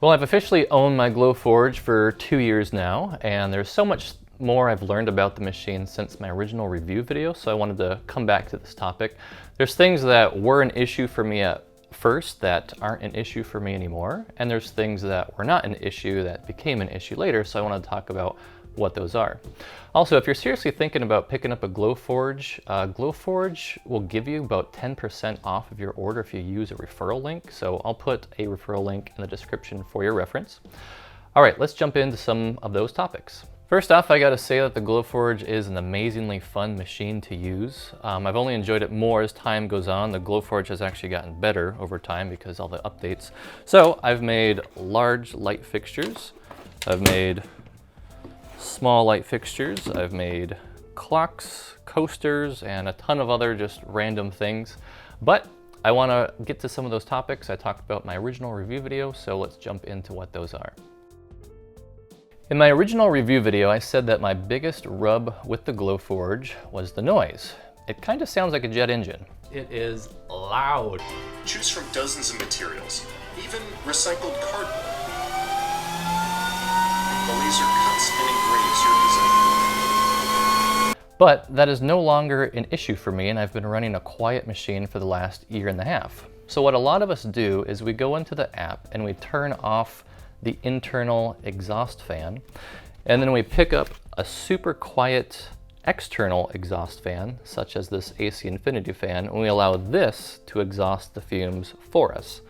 Well, I've officially owned my Glowforge for 2 years now, and there's so much more I've learned about the machine since my original review video, so I wanted to come back to this topic. There's things that were an issue for me at first that aren't an issue for me anymore, and there's things that were not an issue that became an issue later, so I want to talk about what those are. Also, if you're seriously thinking about picking up a Glowforge, Glowforge will give you about 10% off of your order if you use a referral link. So I'll put a referral link in the description for your reference. All right, let's jump into some of those topics. First off, I gotta say that the Glowforge is an amazingly fun machine to use. I've only enjoyed it more as time goes on. The Glowforge has actually gotten better over time because all the updates. So I've made large light fixtures. I've made small light fixtures, I've made clocks, coasters, and a ton of other just random things. But I want to get to some of those topics I talked about in my original review video, so let's jump into what those are. In my original review video, I said that my biggest rub with the Glowforge was the noise. It kind of sounds like a jet engine. It is loud. Choose from dozens of materials, even recycled cardboard. The laser cuts and engraves your design. But that is no longer an issue for me, and I've been running a quiet machine for the last year and a half. So what a lot of us do is we go into the app and we turn off the internal exhaust fan, and then we pick up a super quiet external exhaust fan, such as this AC Infinity Fan, and we allow this to exhaust the fumes for us.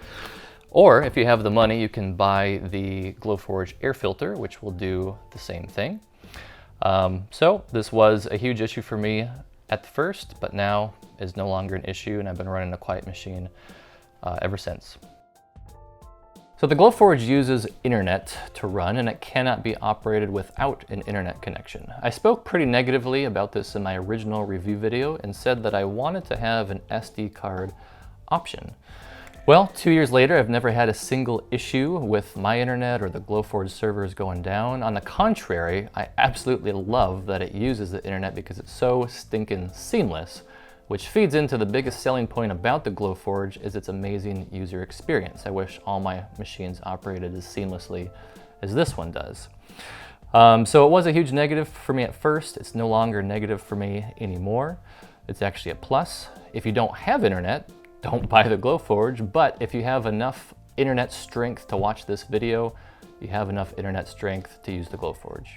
Or if you have the money, you can buy the Glowforge air filter, which will do the same thing. So this was a huge issue for me at first, but now is no longer an issue, and I've been running a quiet machine ever since. So the Glowforge uses internet to run, and it cannot be operated without an internet connection. I spoke pretty negatively about this in my original review video and said that I wanted to have an SD card option. Well, 2 years later, I've never had a single issue with my internet or the Glowforge servers going down. On the contrary, I absolutely love that it uses the internet because it's so stinking seamless, which feeds into the biggest selling point about the Glowforge is its amazing user experience. I wish all my machines operated as seamlessly as this one does. So it was a huge negative for me at first. It's no longer negative for me anymore. It's actually a plus. If you don't have internet, don't buy the Glowforge, but if you have enough internet strength to watch this video, you have enough internet strength to use the Glowforge.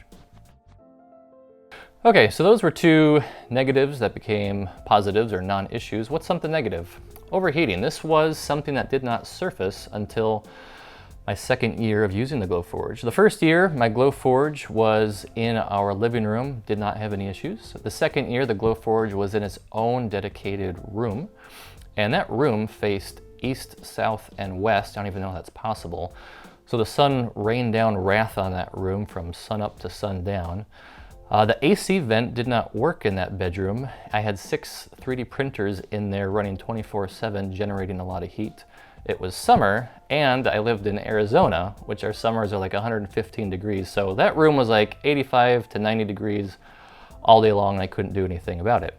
Okay, so those were two negatives that became positives or non-issues. What's something negative? Overheating. This was something that did not surface until my second year of using the Glowforge. The first year, my Glowforge was in our living room, did not have any issues. The second year, the Glowforge was in its own dedicated room. And that room faced east, south, and west. I don't even know if that's possible. So the sun rained down wrath on that room from sun up to sun down. The AC vent did not work in that bedroom. I had 6 3D printers in there running 24/7, generating a lot of heat. It was summer, and I lived in Arizona, which our summers are like 115 degrees. So that room was like 85 to 90 degrees all day long, and I couldn't do anything about it.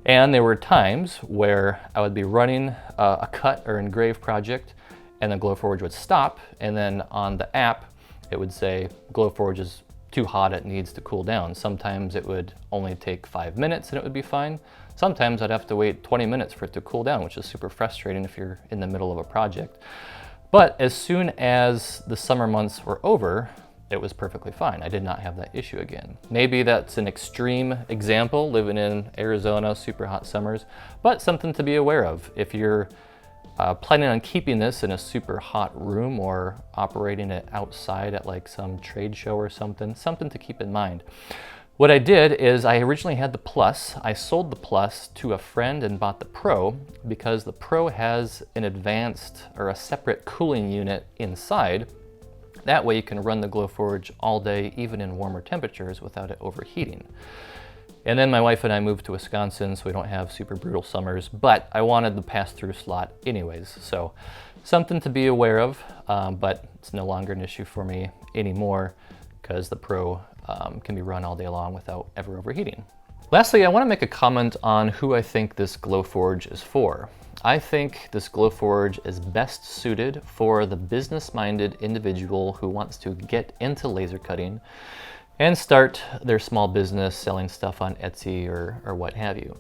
And there were times where I would be running a cut or engrave project and the Glowforge would stop, and then on the app it would say Glowforge is too hot, it needs to cool down. Sometimes it would only take 5 minutes and it would be fine. Sometimes I'd have to wait 20 minutes for it to cool down, which is super frustrating if you're in the middle of a project. But as soon as the summer months were over, it was perfectly fine. I did not have that issue again. Maybe that's an extreme example, living in Arizona, super hot summers, but something to be aware of. If you're planning on keeping this in a super hot room or operating it outside at like some trade show or something to keep in mind. What I did is I originally had the Plus. I sold the Plus to a friend and bought the Pro because the Pro has an advanced or a separate cooling unit inside. That way you can run the Glowforge all day, even in warmer temperatures, without it overheating. And then my wife and I moved to Wisconsin, so we don't have super brutal summers, but I wanted the pass-through slot anyways. So something to be aware of, but it's no longer an issue for me anymore because the Pro can be run all day long without ever overheating. Lastly, I want to make a comment on who I think this Glowforge is for. I think this Glowforge is best suited for the business-minded individual who wants to get into laser cutting and start their small business selling stuff on Etsy or what have you.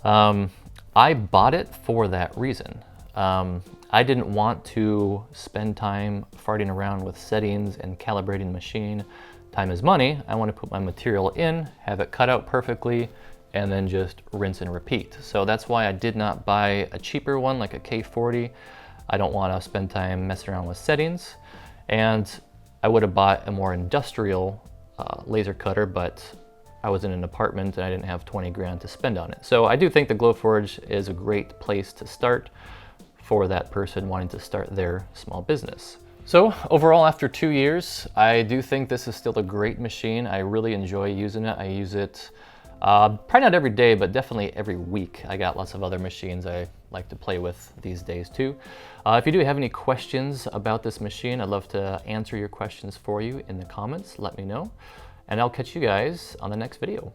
I bought it for that reason. I didn't want to spend time farting around with settings and calibrating the machine. Time is money. I want to put my material in, have it cut out perfectly, and then just rinse and repeat. So that's why I did not buy a cheaper one like a K40. I don't want to spend time messing around with settings. And I would have bought a more industrial laser cutter, but I was in an apartment and I didn't have 20 grand to spend on it. So I do think the Glowforge is a great place to start for that person wanting to start their small business. So overall, after 2 years, I do think this is still a great machine. I really enjoy using it. I use it probably not every day, but definitely every week. I got lots of other machines I like to play with these days too. If you do have any questions about this machine, I'd love to answer your questions for you in the comments. Let me know, and I'll catch you guys on the next video.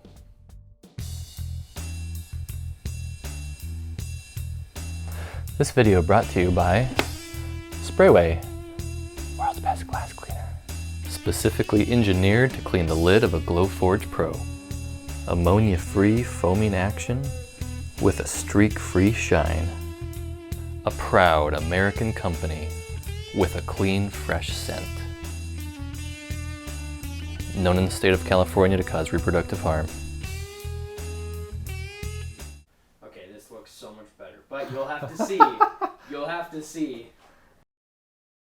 This video brought to you by Sprayway, world's best glass cleaner. Specifically engineered to clean the lid of a Glowforge Pro. Ammonia-free foaming action with a streak-free shine. A proud American company with a clean, fresh scent. Known in the state of California to cause reproductive harm. Okay, this looks so much better, but you'll have to see. You'll have to see.